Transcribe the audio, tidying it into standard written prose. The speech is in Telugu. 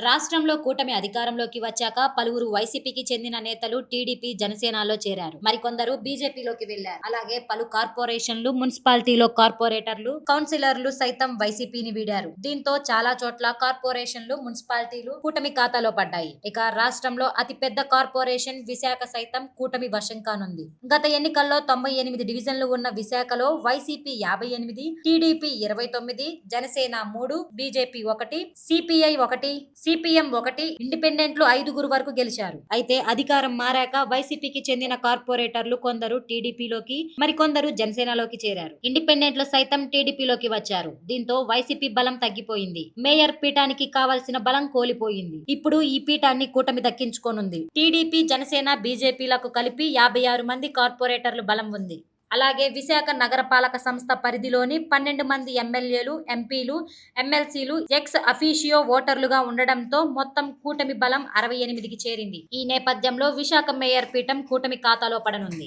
రాష్ట్రంలో కూటమి అధికారంలోకి వచ్చాక పలువురు వైసీపీకి చెందిన నేతలు టీడీపీ, జనసేనలో చేరారు. మరికొందరు బీజేపీలోకి వెళ్లారు. అలాగే పలు కార్పొరేషన్లు, మున్సిపాలిటీలో కార్పొరేటర్లు, కౌన్సిలర్లు సైతం వైసీపీని వీడారు. దీంతో చాలా చోట్ల కార్పొరేషన్లు, మున్సిపాలిటీలు కూటమి ఖాతాలో పడ్డాయి. ఇక రాష్ట్రంలో అతిపెద్ద కార్పొరేషన్ విశాఖ సైతం కూటమి వశం కానుంది. గత ఎన్నికల్లో 98 డివిజన్లు ఉన్న విశాఖలో YCP 58, TDP 29, Janasena 3, BJP 1, CPI 1, CPM 1, ఇండిపెండెంట్లు 5 వరకు గెలిచారు. అయితే అధికారం మారాక వైసీపీకి చెందిన కార్పొరేటర్లు కొందరు టీడీపీలోకి, మరికొందరు జనసేనలోకి చేరారు. ఇండిపెండెంట్లు సైతం టీడీపీలోకి వచ్చారు. దీంతో వైసీపీ బలం తగ్గిపోయింది. మేయర్ పీఠానికి కావాల్సిన బలం కోల్పోయింది. ఇప్పుడు ఈ పీఠాన్ని కూటమి దక్కించుకోనుంది. టీడీపీ, జనసేన, బీజేపీలకు కలిపి 56 మంది కార్పొరేటర్లు బలం ఉంది. అలాగే విశాఖ నగరపాలక సంస్థ పరిధిలోని 12 మంది ఎమ్మెల్యేలు, ఎంపీలు, ఎమ్మెల్సీలు ఎక్స్ అఫీషియో ఓటర్లుగా ఉండడంతో మొత్తం కూటమి బలం 68కి చేరింది. ఈ నేపథ్యంలో విశాఖ మేయర్ పీఠం కూటమి ఖాతాలో పడనుంది.